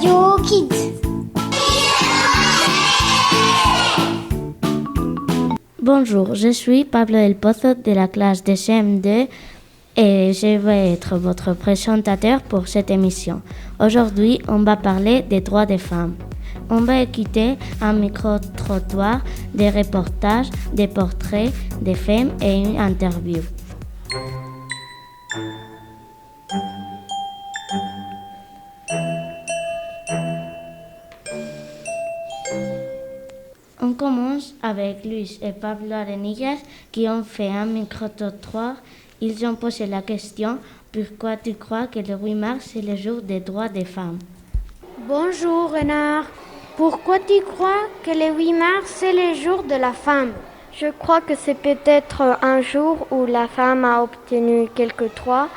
Radio Kids. Bonjour, je suis Pablo del Pozo de la classe de CM2 et je vais être votre présentateur pour cette émission. Aujourd'hui, on va parler des droits des femmes. On va écouter un micro-trottoir, des reportages, des portraits, des femmes et une interview. On commence avec Luis et Pablo Arenillas qui ont fait un micro-trottoir. Ils ont posé la question « Pourquoi tu crois que le 8 mars c'est le jour des droits des femmes ?» Bonjour Renard. Pourquoi tu crois que le 8 mars c'est le jour de la femme? Je crois que c'est peut-être un jour où la femme a obtenu quelques droits,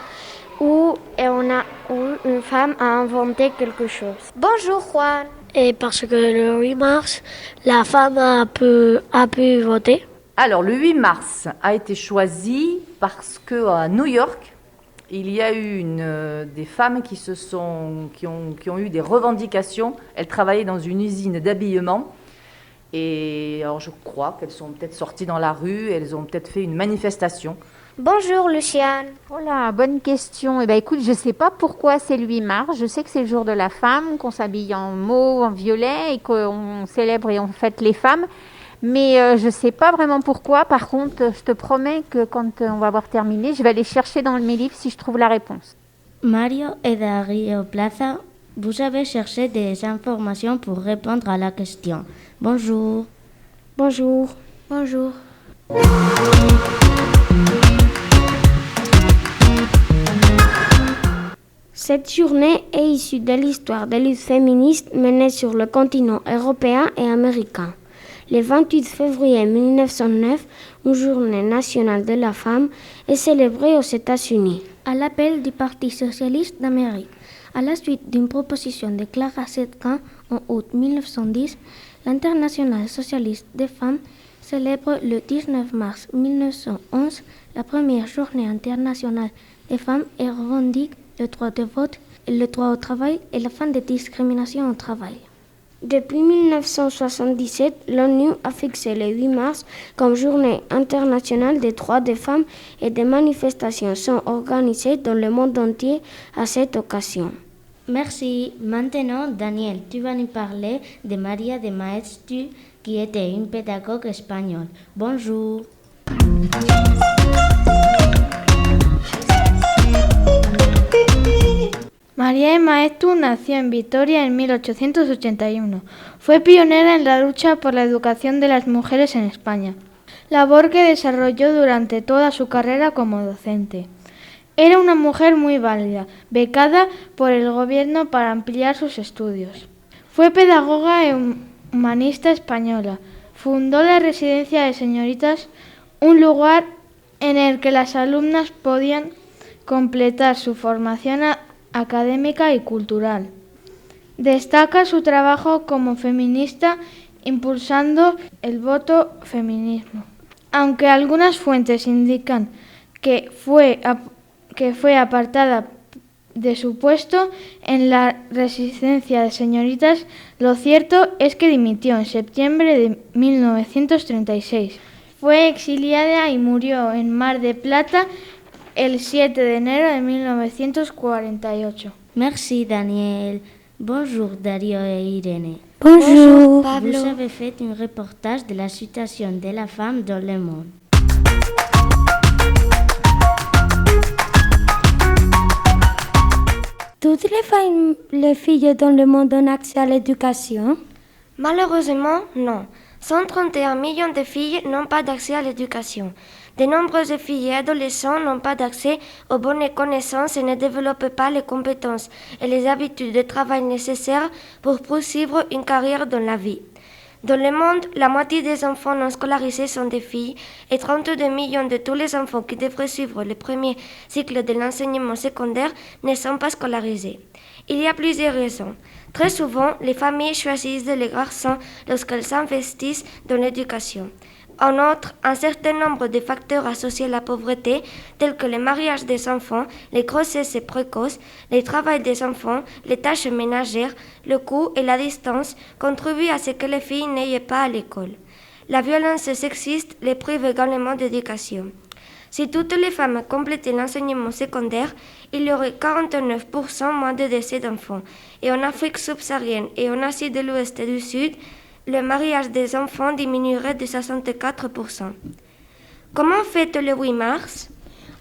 où une femme a inventé quelque chose. Bonjour Juan. Et parce que le 8 mars, la femme a pu voter. Alors, le 8 mars a été choisi parce qu'à New York, il y a eu des femmes qui ont eu des revendications. Elles travaillaient dans une usine d'habillement. Et alors, je crois qu'elles sont peut-être sorties dans la rue, elles ont peut-être fait une manifestation. Bonjour Luciane. Voilà, bonne question. Écoute, je ne sais pas pourquoi c'est le 8 mars. Je sais que c'est le jour de la femme, qu'on s'habille en mauve, en violet et qu'on célèbre et on fête les femmes. Mais je ne sais pas vraiment pourquoi. Par contre, je te promets que quand on va avoir terminé, je vais aller chercher dans mes livres si je trouve la réponse. Mario et Dario Plaza, vous avez cherché des informations pour répondre à la question. Bonjour. Bonjour. Bonjour. Cette journée est issue de l'histoire des luttes féministes menées sur le continent européen et américain. Le 28 février 1909, une journée nationale de la femme est célébrée aux États-Unis. À l'appel du Parti socialiste d'Amérique, à la suite d'une proposition de Clara Zetkin en août 1910, l'Internationale socialiste des femmes célèbre le 19 mars 1911 la première journée internationale des femmes et revendique le droit de vote, le droit au travail et la fin des discriminations au travail. Depuis 1977, l'ONU a fixé le 8 mars comme journée internationale des droits des femmes et des manifestations sont organisées dans le monde entier à cette occasion. Merci. Maintenant, Daniel, tu vas nous parler de Maria de Maeztu, qui était une pédagogue espagnole. Bonjour. María de Maeztu nació en Vitoria en 1881. Fue pionera en la lucha por la educación de las mujeres en España, labor que desarrolló durante toda su carrera como docente. Era una mujer muy válida, becada por el gobierno para ampliar sus estudios. Fue pedagoga e humanista española. Fundó la Residencia de Señoritas, un lugar en el que las alumnas podían completar su formación académica y cultural. Destaca su trabajo como feminista impulsando el voto feminismo. Aunque algunas fuentes indican que fue apartada de su puesto en la Residencia de Señoritas, lo cierto es que dimitió en septiembre de 1936. Fue exiliada y murió en Mar del Plata el 7 de enero de 1948. Merci Daniel. Bonjour Dario et Irene. Bonjour Pablo. Vous avez fait un reportage de la situation de la femme dans le monde. Toutes les filles dans le monde ont accès à l'éducation? Malheureusement, non. 131 millions de filles n'ont pas d'accès à l'éducation. De nombreuses filles et adolescents n'ont pas d'accès aux bonnes connaissances et ne développent pas les compétences et les habitudes de travail nécessaires pour poursuivre une carrière dans la vie. Dans le monde, la moitié des enfants non scolarisés sont des filles et 32 millions de tous les enfants qui devraient suivre le premier cycle de l'enseignement secondaire ne sont pas scolarisés. Il y a plusieurs raisons. Très souvent, les familles choisissent les garçons lorsqu'elles s'investissent dans l'éducation. En outre, un certain nombre de facteurs associés à la pauvreté, tels que le mariage des enfants, les grossesses précoces, le travail des enfants, les tâches ménagères, le coût et la distance, contribuent à ce que les filles n'aillent pas à l'école. La violence sexiste les prive également d'éducation. Si toutes les femmes complétaient l'enseignement secondaire, il y aurait 49% moins de décès d'enfants. Et en Afrique subsaharienne et en Asie de l'Ouest et du Sud, le mariage des enfants diminuerait de 64%. Comment fête le 8 mars?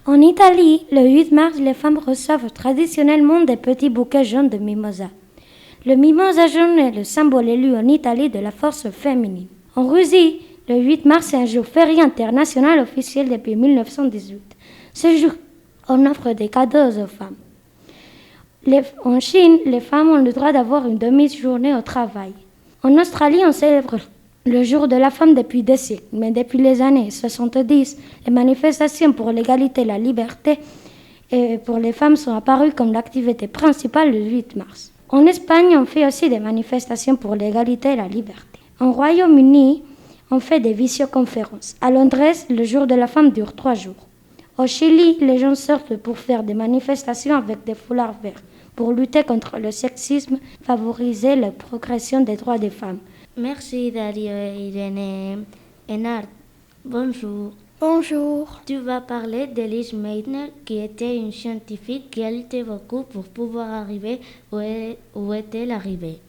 En Italie, le 8 mars, les femmes reçoivent traditionnellement des petits bouquets jaunes de mimosa. Le mimosa jaune est le symbole élu en Italie de la force féminine. En Russie, le 8 mars est un jour férié international officiel depuis 1918. Ce jour, on offre des cadeaux aux femmes. En Chine, les femmes ont le droit d'avoir une demi-journée au travail. En Australie, on célèbre le jour de la femme depuis des siècles, mais depuis les années 70, les manifestations pour l'égalité et la liberté pour les femmes sont apparues comme l'activité principale le 8 mars. En Espagne, on fait aussi des manifestations pour l'égalité et la liberté. En Royaume-Uni, on fait des visioconférences. À Londres, le jour de la femme dure 3 jours. Au Chili, les gens sortent pour faire des manifestations avec des foulards verts, pour lutter contre le sexisme, favoriser la progression des droits des femmes. Merci Dario et Irène. Enard, bonjour. Bonjour. Tu vas parler d'Elise Meitner, qui était une scientifique qui a lutté beaucoup pour pouvoir arriver où est-elle arrivée.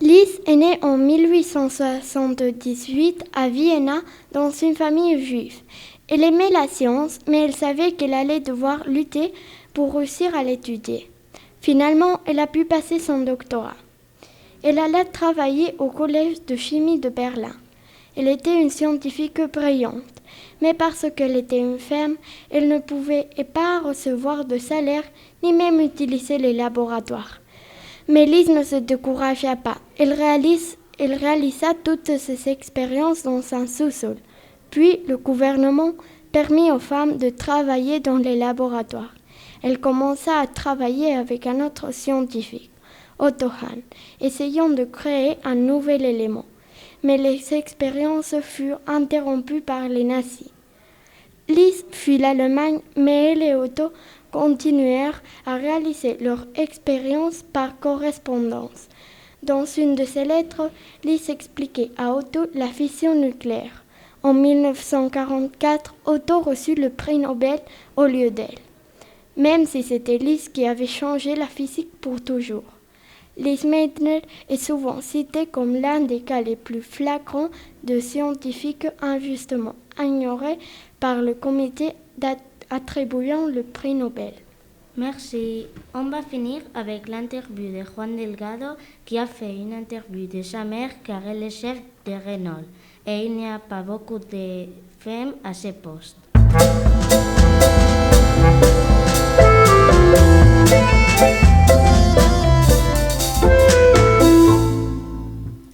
Lise est née en 1878 à Vienna dans une famille juive. Elle aimait la science, mais elle savait qu'elle allait devoir lutter pour réussir à l'étudier. Finalement, elle a pu passer son doctorat. Elle alla travailler au collège de chimie de Berlin. Elle était une scientifique brillante, mais parce qu'elle était une femme, elle ne pouvait pas recevoir de salaire ni même utiliser les laboratoires. Mais Lise ne se découragea pas. Elle réalisa toutes ses expériences dans un sous-sol. Puis le gouvernement permit aux femmes de travailler dans les laboratoires. Elle commença à travailler avec un autre scientifique, Otto Hahn, essayant de créer un nouvel élément. Mais les expériences furent interrompues par les nazis. Lise fuit l'Allemagne, mais elle et Otto continuèrent à réaliser leur expérience par correspondance. Dans une de ses lettres, Lise expliquait à Otto la fission nucléaire. En 1944, Otto reçut le prix Nobel au lieu d'elle, même si c'était Lise qui avait changé la physique pour toujours. Lise Meitner est souvent citée comme l'un des cas les plus flagrants de scientifiques injustement ignorés par le comité attribuant le prix Nobel. Merci. On va finir avec l'interview de Juan Delgado qui a fait une interview de sa mère car elle est chef de Renault et il n'y a pas beaucoup de femmes à ce poste.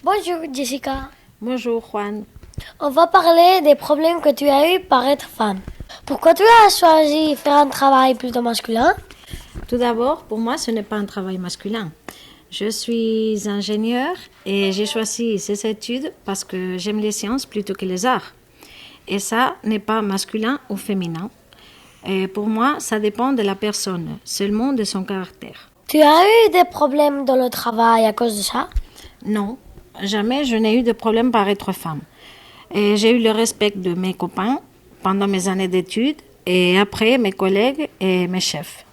Bonjour Jessica. Bonjour Juan. On va parler des problèmes que tu as eu par être femme. Pourquoi tu as choisi faire un travail plutôt masculin? Tout d'abord, pour moi, ce n'est pas un travail masculin. Je suis ingénieure et j'ai choisi ces études parce que j'aime les sciences plutôt que les arts. Et ça n'est pas masculin ou féminin. Et pour moi, ça dépend de la personne, seulement de son caractère. Tu as eu des problèmes dans le travail à cause de ça? Non, jamais je n'ai eu de problème par être femme. Et j'ai eu le respect de mes copains pendant mes années d'études et après mes collègues et mes chefs.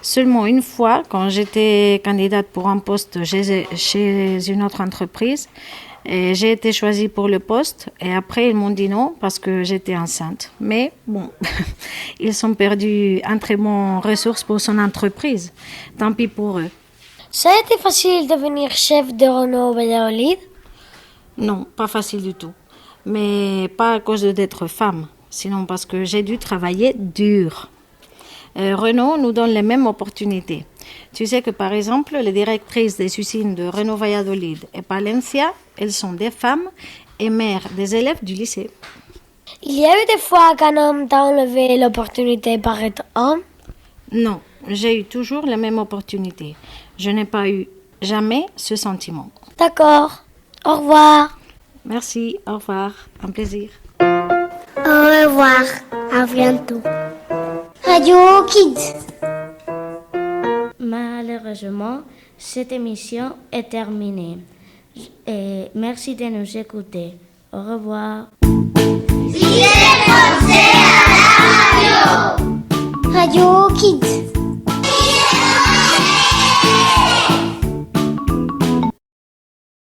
Seulement une fois, quand j'étais candidate pour un poste chez une autre entreprise, j'ai été choisie pour le poste et après ils m'ont dit non parce que j'étais enceinte. Mais bon, ils ont perdu un très bon ressource pour son entreprise. Tant pis pour eux. Ça a été facile de devenir chef de Renault Valladolid? Non, pas facile du tout. Mais pas à cause d'être femme, sinon parce que j'ai dû travailler dur. Renault nous donne les mêmes opportunités. Tu sais que par exemple, les directrices des usines de Renault Valladolid et Palencia, elles sont des femmes et mères des élèves du lycée. Il y a eu des fois qu'un homme t'a enlevé l'opportunité par être homme? Non, j'ai eu toujours les mêmes opportunités. Je n'ai pas eu jamais ce sentiment. D'accord. Au revoir. Merci, au revoir, un plaisir. Au revoir. À bientôt. Radio Kids. Malheureusement, cette émission est terminée. Et merci de nous écouter. Au revoir. Radio Kids.